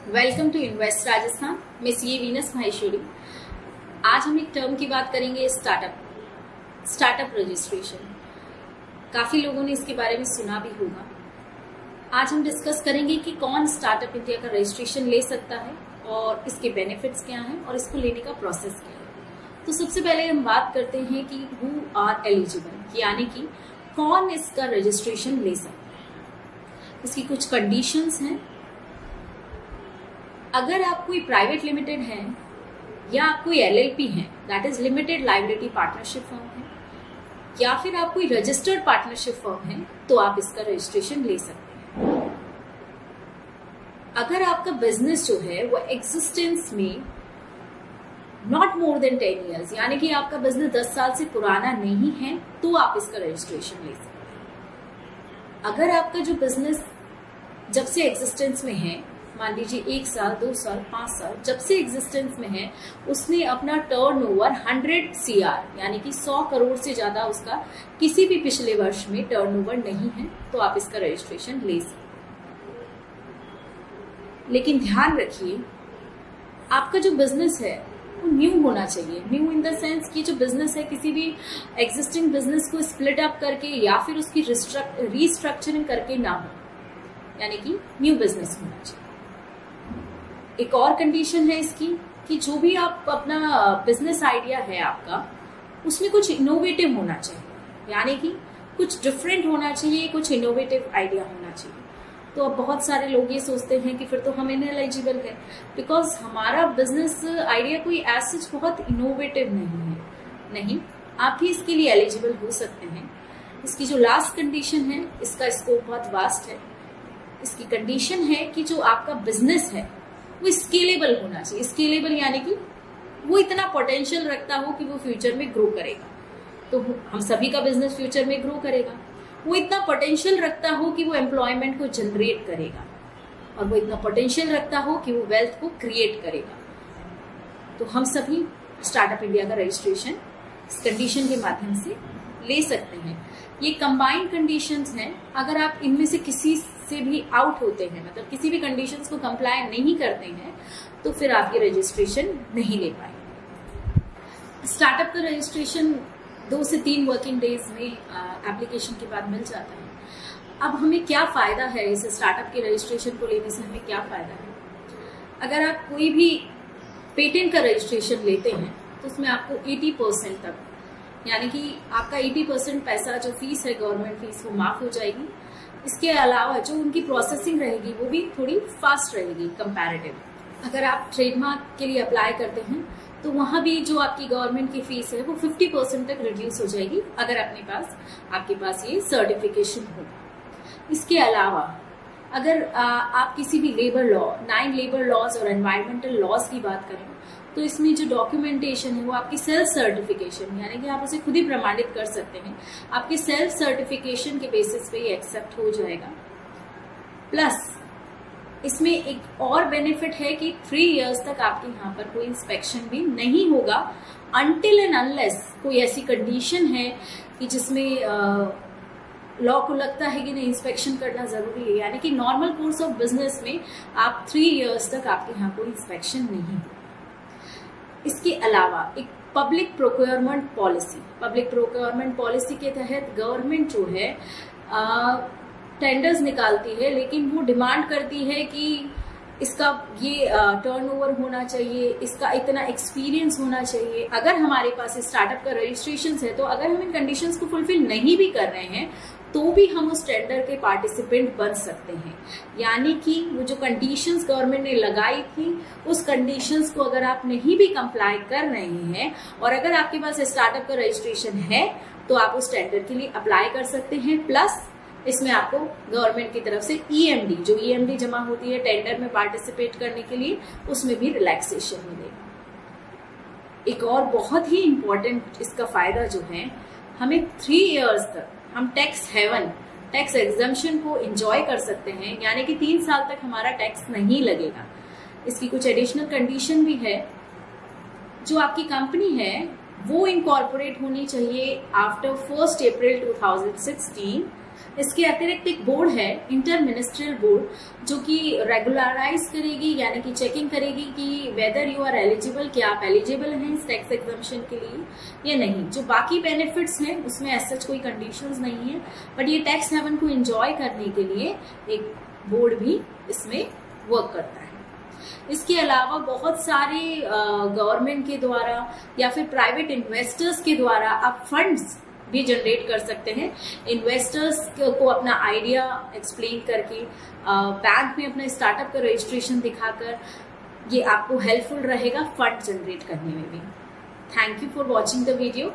Welcome to invest Rajasthan. मैं CA Venus Maheshwari. आज हम एक टर्म की बात करेंगे, स्टार्टअप रजिस्ट्रेशन। काफी लोगों ने इसके बारे में सुना भी होगा। आज हम डिस्कस करेंगे कि कौन स्टार्टअप इंडिया का रजिस्ट्रेशन ले सकता है और इसके बेनिफिट्स क्या हैं और इसको लेने का प्रोसेस क्या है। तो सबसे पहले हम बात करते हैं कि हु आर एलिजिबल, यानी कि कौन इसका रजिस्ट्रेशन ले सकता है। इसकी कुछ कंडीशंस हैं। अगर आप कोई प्राइवेट लिमिटेड है या आप कोई एलएलपी है, that is limited liability partnership firm है, या फिर आप कोई रजिस्टर्ड पार्टनरशिप फर्म है, तो आप इसका रजिस्ट्रेशन ले सकते हैं। अगर आपका बिजनेस जो है वो एग्जिस्टेंस में नॉट मोर देन 10 ईयर्स, यानी कि आपका बिजनेस 10 साल से पुराना नहीं है, तो आप इसका रजिस्ट्रेशन ले सकते हैं। अगर आपका जो बिजनेस जब से एग्जिस्टेंस में है, मान लीजिए 1 साल, 2 साल, 5 साल, जब से एग्जिस्टेंस में है, उसने अपना टर्नओवर 100 CR यानी कि 100 करोड़ से ज्यादा उसका किसी भी पिछले वर्ष में टर्नओवर नहीं है, तो आप इसका रजिस्ट्रेशन ले सकते हैं। लेकिन ध्यान रखिए, आपका जो बिजनेस है वो न्यू होना चाहिए। न्यू इन द सेंस कि जो बिजनेस है किसी भी एग्जिस्टिंग बिजनेस को स्प्लिट अप करके या फिर उसकी रिस्ट्रक्चरिंग करके ना हो, यानी कि न्यू बिजनेस होना चाहिए। एक और कंडीशन है इसकी कि जो भी आप अपना बिजनेस आइडिया है आपका, उसमें कुछ इनोवेटिव होना चाहिए, यानी कि कुछ डिफरेंट होना चाहिए, कुछ इनोवेटिव आइडिया होना चाहिए। तो अब बहुत सारे लोग ये सोचते हैं कि फिर तो हम इनएलिजिबल है, बिकॉज हमारा बिजनेस आइडिया कोई ऐसा बहुत इनोवेटिव नहीं है। नहीं, आप भी इसके लिए एलिजिबल हो सकते हैं। इसकी जो लास्ट कंडीशन है, इसका स्कोप बहुत वास्ट है। इसकी कंडीशन है कि जो आपका बिजनेस है वो स्केलेबल होना चाहिए। स्केलेबल यानी कि वो इतना पोटेंशियल रखता हो कि वो फ्यूचर में ग्रो करेगा। तो हम सभी का बिजनेस फ्यूचर में ग्रो करेगा। वो इतना पोटेंशियल रखता हो कि वो एम्प्लॉयमेंट को जनरेट करेगा, और वो इतना पोटेंशियल रखता हो कि वो वेल्थ को क्रिएट करेगा। तो हम सभी स्टार्टअप इंडिया का रजिस्ट्रेशन इस कंडीशन के माध्यम से ले सकते हैं। ये कंबाइंड कंडीशंस हैं। अगर आप इनमें से किसी से भी आउट होते हैं, मतलब किसी भी कंडीशंस को कंप्लाई नहीं करते हैं, तो फिर आप ये रजिस्ट्रेशन नहीं ले पाएंगे। स्टार्टअप का रजिस्ट्रेशन 2 से 3 वर्किंग डेज में एप्लीकेशन के बाद मिल जाता है। अब हमें क्या फायदा है इस स्टार्टअप के रजिस्ट्रेशन को लेने से? हमें क्या फायदा है? अगर आप कोई भी पेटेंट का रजिस्ट्रेशन लेते हैं तो उसमें आपको 80% तक, यानी कि आपका 80% पैसा जो फीस है, गवर्नमेंट फीस, वो माफ हो जाएगी। इसके अलावा जो उनकी प्रोसेसिंग रहेगी वो भी थोड़ी फास्ट रहेगी कंपैरेटिव। अगर आप ट्रेडमार्क के लिए अप्लाई करते हैं तो वहां भी जो आपकी गवर्नमेंट की फीस है वो 50% तक रिड्यूस हो जाएगी, अगर आपके पास ये सर्टिफिकेशन होगा। इसके अलावा अगर आप किसी भी लेबर लॉ, 9 लेबर लॉज और एनवायरमेंटल लॉज की बात करें, तो इसमें जो डॉक्यूमेंटेशन है वो आपकी सेल्फ सर्टिफिकेशन, यानी कि आप उसे खुद ही प्रमाणित कर सकते हैं, आपके सेल्फ सर्टिफिकेशन के बेसिस पे ये एक्सेप्ट हो जाएगा। प्लस इसमें एक और बेनिफिट है कि 3 इयर्स तक आपके यहाँ पर कोई इंस्पेक्शन भी नहीं होगा, अनटिल एंड अनलेस कोई ऐसी कंडीशन है कि जिसमें लॉ को लगता है कि नहीं, इंस्पेक्शन करना जरूरी है। यानी कि नॉर्मल कोर्स ऑफ बिजनेस में आप 3 इयर्स तक आपके यहाँ कोई इंस्पेक्शन नहीं होगा। इसके अलावा एक पब्लिक प्रोक्योरमेंट पॉलिसी के तहत गवर्नमेंट जो है टेंडर्स निकालती है, लेकिन वो डिमांड करती है कि इसका ये टर्नओवर होना चाहिए, इसका इतना एक्सपीरियंस होना चाहिए। अगर हमारे पास स्टार्टअप का रजिस्ट्रेशन है, तो अगर हम इन कंडीशंस को फुलफिल नहीं भी कर रहे हैं तो भी हम उस टेंडर के पार्टिसिपेंट बन सकते हैं। यानी कि वो जो कंडीशंस गवर्नमेंट ने लगाई थी, उस कंडीशंस को अगर आप नहीं भी कंप्लाई कर रहे हैं और अगर आपके पास स्टार्टअप का रजिस्ट्रेशन है, तो आप उस टेंडर के लिए अप्लाई कर सकते हैं। प्लस इसमें आपको गवर्नमेंट की तरफ से EMD, जो EMD जमा होती है टेंडर में पार्टिसिपेट करने के लिए, उसमें भी रिलैक्सेशन मिलेगा। एक और बहुत ही इंपॉर्टेंट इसका फायदा जो है, हमें 3 इयर्स तक हम टैक्स हेवन, टैक्स एग्जम्पशन को एंजॉय कर सकते हैं, यानी कि 3 साल तक हमारा टैक्स नहीं लगेगा। इसकी कुछ एडिशनल कंडीशन भी है। जो आपकी कंपनी है वो इनकॉर्पोरेट होनी चाहिए आफ्टर 1 अप्रैल 2016 इसके अतिरिक्त एक बोर्ड है, इंटर मिनिस्ट्रियल बोर्ड, जो कि रेगुलराइज करेगी, यानी कि चेकिंग करेगी कि वेदर यू आर एलिजिबल, क्या आप एलिजिबल हैं इस टैक्स एग्जम्पशन के लिए या नहीं। जो बाकी बेनिफिट्स हैं उसमें ऐसा कोई कंडीशंस नहीं है, बट ये टैक्स हेवन को एंजॉय करने के लिए एक बोर्ड भी इसमें वर्क करता है। इसके अलावा बहुत सारे गवर्नमेंट के द्वारा या फिर प्राइवेट इन्वेस्टर्स के द्वारा आप फंड्स भी जनरेट कर सकते हैं। इन्वेस्टर्स को अपना आइडिया एक्सप्लेन करके, बैंक में अपना स्टार्टअप का रजिस्ट्रेशन दिखाकर, ये आपको हेल्पफुल रहेगा फंड जनरेट करने में भी। Thank you for watching the video.